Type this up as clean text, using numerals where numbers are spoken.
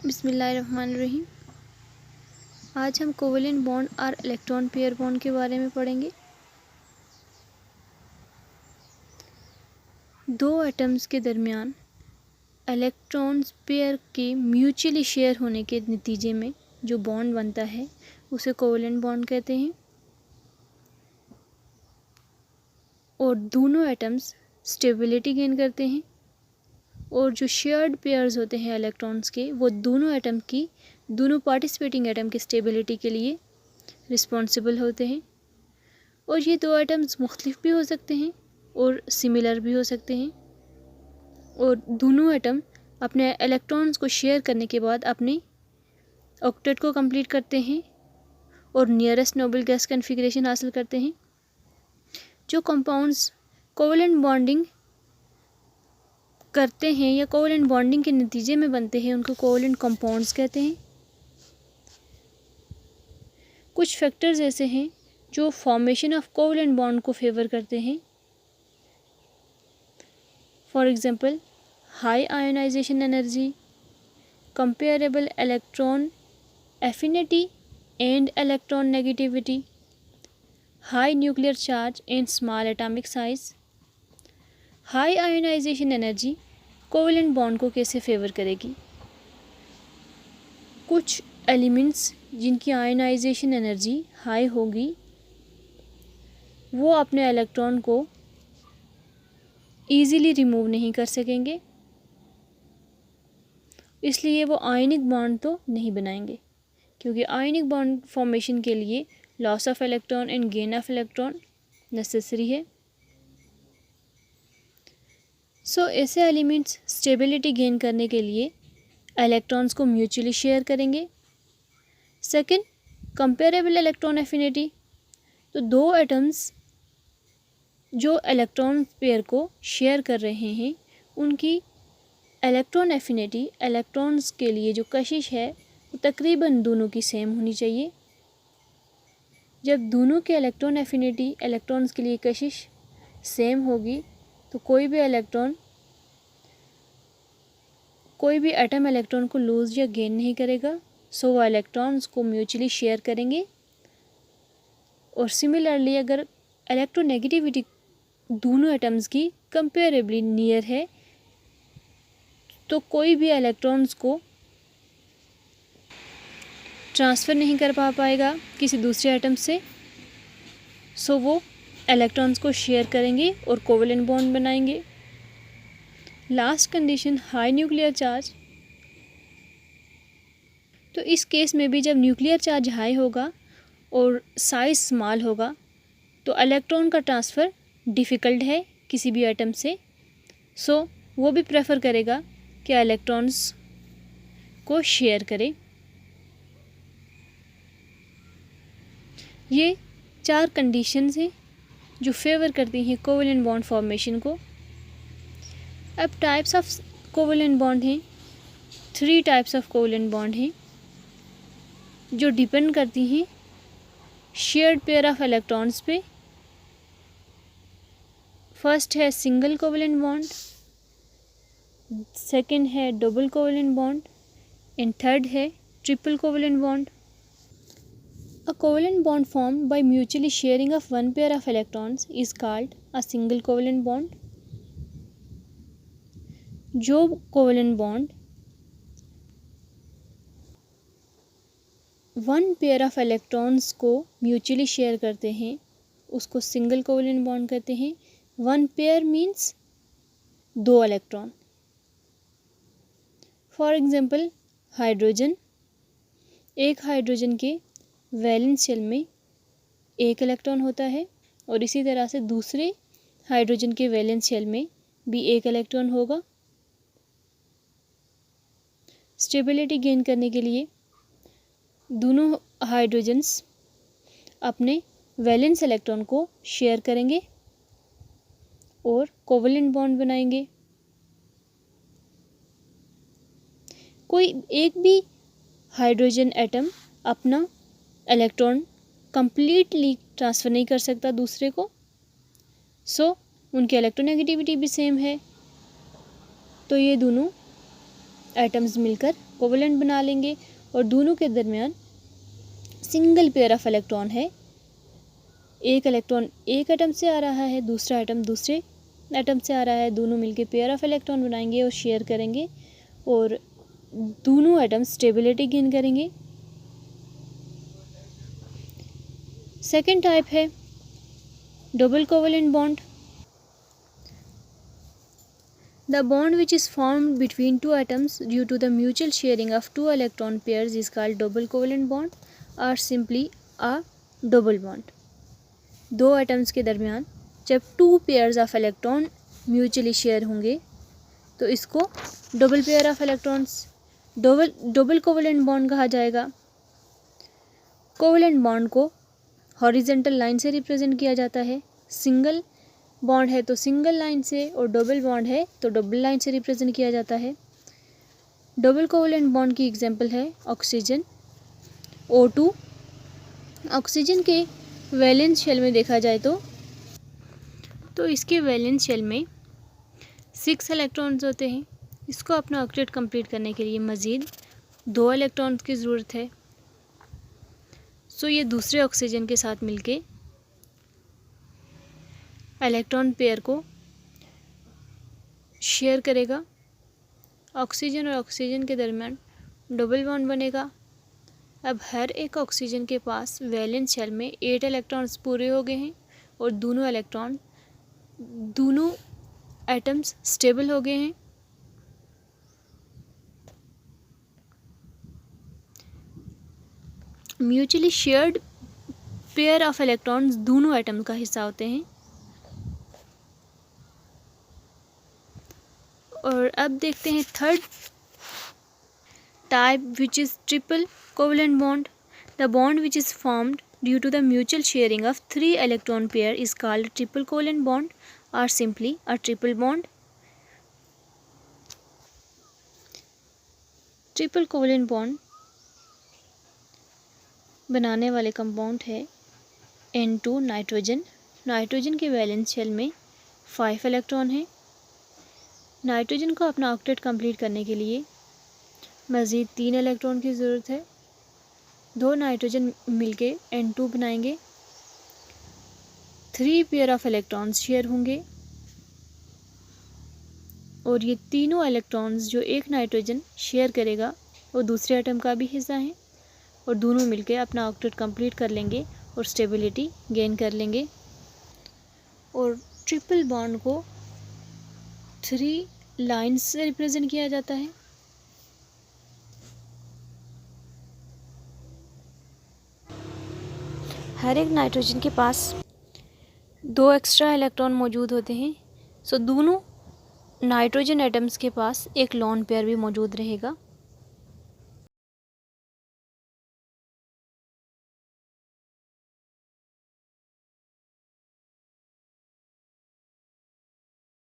बिस्मिल्लाहिर्रहमानिर्रहीम। आज हम कोवेलेंट बॉन्ड और इलेक्ट्रॉन पेयर बॉन्ड के बारे में पढ़ेंगे। दो एटम्स के दरमियान इलेक्ट्रॉन्स पेयर के म्यूचुअली शेयर होने के नतीजे में जो बॉन्ड बनता है उसे कोवेलेंट बॉन्ड कहते हैं। और दोनों एटम्स स्टेबिलिटी गेन करते हैं और जो शेयर्ड पेयर्स होते हैं इलेक्ट्रॉन्स के वो दोनों पार्टिसिपेटिंग एटम की स्टेबिलिटी के लिए रिस्पॉन्सिबल होते हैं। और ये दो एटम्स मुख्तलिफ भी हो सकते हैं और सिमिलर भी हो सकते हैं। और दोनों एटम अपने इलेक्ट्रॉन्स को शेयर करने के बाद अपने ऑक्टेट को कंप्लीट करते हैं और नियरेस्ट नोबल गैस कॉन्फ़िगरेशन हासिल करते हैं। जो कंपाउंड्स कोवेलेंट बॉन्डिंग करते हैं या कोवेलेंट बॉन्डिंग के नतीजे में बनते हैं उनको कोवेलेंट कंपाउंड्स कहते हैं। कुछ फैक्टर्स ऐसे हैं जो फॉर्मेशन ऑफ कोवेलेंट बॉन्ड को फेवर करते हैं। For example high ionization energy, comparable electron affinity and electron negativity, high nuclear charge and small atomic size. High ionization energy covalent bond को कैसे फेवर करेगी? कुछ एलिमेंट्स जिनकी आयोनाइजेशन एनर्जी हाई होगी वो अपने इलेक्ट्रॉन को ईज़िली रिमूव नहीं कर सकेंगे, इसलिए वो आयनिक बॉन्ड तो नहीं बनाएंगे, क्योंकि आयनिक बॉन्ड फॉर्मेशन के लिए loss of electron and gain of electron necessary है। ऐसे एलिमेंट्स स्टेबिलिटी गेन करने के लिए इलेक्ट्रॉन्स को म्यूचुअली शेयर करेंगे। सेकंड, कंपेरेबल इलेक्ट्रॉन एफिनिटी, तो दो एटम्स जो इलेक्ट्रॉन पेयर को शेयर कर रहे हैं उनकी इलेक्ट्रॉन एफिनिटी इलेक्ट्रॉन्स के लिए जो कशिश है वो तकरीबन दोनों की सेम होनी चाहिए। जब दोनों के इलेक्ट्रॉन एफिनिटी इलेक्ट्रॉन्स के लिए कशिश सेम होगी तो कोई भी एटम इलेक्ट्रॉन को लूज़ या गेन नहीं करेगा, वो इलेक्ट्रॉन्स को म्यूचुअली शेयर करेंगे। और सिमिलरली अगर इलेक्ट्रोनेगेटिविटी दोनों एटम्स की कंपेरेबली नियर है तो कोई भी इलेक्ट्रॉन्स को ट्रांसफ़र नहीं कर पाएगा किसी दूसरे एटम से, वो इलेक्ट्रॉन्स को शेयर करेंगे और कोवेलेंट बॉन्ड बनाएंगे। Last condition high nuclear charge, तो इस केस में भी जब न्यूक्लियर चार्ज हाई होगा और साइज स्मॉल होगा तो इलेक्ट्रॉन का ट्रांसफ़र डिफ़िकल्ट है किसी भी एटम से, वो भी प्रेफर करेगा कि इलेक्ट्रॉन्स को शेयर करे। ये 4 कंडीशंस हैं जो फेवर करती हैं कोवेलेंट बॉन्ड फॉर्मेशन को। अब टाइप्स ऑफ कोवेलेंट बॉन्ड हैं, 3 टाइप्स ऑफ कोवेलेंट बॉन्ड हैं जो डिपेंड करती हैं शेयर्ड पेयर ऑफ इलेक्ट्रॉन्स पे। फर्स्ट है सिंगल कोवेलेंट बॉन्ड, सेकंड है double covalent bond and third है triple covalent bond. A covalent bond formed by mutually sharing of one pair of electrons is called a single covalent bond. जो covalent bond one pair of electrons को mutually share करते हैं उसको single covalent bond कहते हैं। One pair means 2 electron. For example hydrogen, एक hydrogen के valence shell में 1 इलेक्ट्रॉन होता है और इसी तरह से दूसरे हाइड्रोजन के वैलेंस शेल में भी 1 इलेक्ट्रॉन होगा। स्टेबिलिटी गेन करने के लिए दोनों हाइड्रोजन्स अपने वैलेंस इलेक्ट्रॉन को शेयर करेंगे और कोवेलेंट बॉन्ड बनाएंगे। कोई एक भी हाइड्रोजन एटम अपना इलेक्ट्रॉन कंप्लीटली ट्रांसफ़र नहीं कर सकता दूसरे को, उनकी इलेक्ट्रोनेगेटिविटी भी सेम है, तो ये दोनों एटम्स मिलकर कोवेलेंट बना लेंगे और दोनों के दरमियान सिंगल पेयर ऑफ इलेक्ट्रॉन है। एक इलेक्ट्रॉन एक एटम से आ रहा है, दूसरा एटम दूसरे एटम से आ रहा है, दोनों मिलके पेयर ऑफ इलेक्ट्रॉन बनाएंगे और शेयर करेंगे और दोनों एटम स्टेबिलिटी गेन करेंगे। सेकेंड टाइप है double covalent bond. The bond which is formed between two atoms due to the mutual sharing of two electron pairs is called double covalent bond or simply a double bond. दो atoms के दरमियान जब two pairs of electron mutually share होंगे तो इसको double pair of electrons double covalent bond कहा जाएगा। Covalent bond को हॉरिजेंटल लाइन से रिप्रेजेंट किया जाता है। सिंगल बॉन्ड है तो सिंगल लाइन से और डबल बॉन्ड है तो डबल लाइन से रिप्रेजेंट किया जाता है। डबल कोवेलेंट बॉन्ड की एग्जांपल है ऑक्सीजन O2। ऑक्सीजन के वैलेंस शेल में देखा जाए तो इसके वैलेंस शेल में 6 इलेक्ट्रॉन्स होते हैं। इसको अपना ऑक्टेट कंप्लीट करने के लिए मज़ीद 2 इलेक्ट्रॉन्स की ज़रूरत है। सो ये दूसरे ऑक्सीजन के साथ मिलके इलेक्ट्रॉन पेयर को शेयर करेगा। ऑक्सीजन और ऑक्सीजन के दरमियान डबल बॉन्ड बनेगा। अब हर एक ऑक्सीजन के पास वैलेंस शेल में 8 इलेक्ट्रॉन्स पूरे हो गए हैं और दोनों एटम्स स्टेबल हो गए हैं। Mutually shared pair of electrons दोनों एटम का हिस्सा होते हैं। और अब देखते हैं third type which is triple covalent bond. The bond which is formed due to the mutual sharing of 3 electron pair is called triple covalent bond और simply a triple bond. Triple covalent bond बनाने वाले compound है N2 nitrogen. Nitrogen के valence shell में 5 electron है। Nitrogen को अपना octet complete करने के लिए मज़ीद 3 इलेक्ट्रॉन की ज़रूरत है। 2 नाइट्रोजन मिलके N2 बनाएंगे। 3 पेयर ऑफ इलेक्ट्रॉन्स शेयर होंगे और ये तीनों इलेक्ट्रॉन्स जो एक नाइट्रोजन शेयर करेगा वो दूसरे एटम का भी हिस्सा है और दोनों मिलके अपना ऑक्टेट कंप्लीट कर लेंगे और स्टेबिलिटी गेन कर लेंगे। और ट्रिपल बॉन्ड को 3 लाइन्स से रिप्रेजेंट किया जाता है। हर एक नाइट्रोजन के पास 2 एक्स्ट्रा इलेक्ट्रॉन मौजूद होते हैं। सो दोनों नाइट्रोजन एटम्स के पास एक लोन पेयर भी मौजूद रहेगा।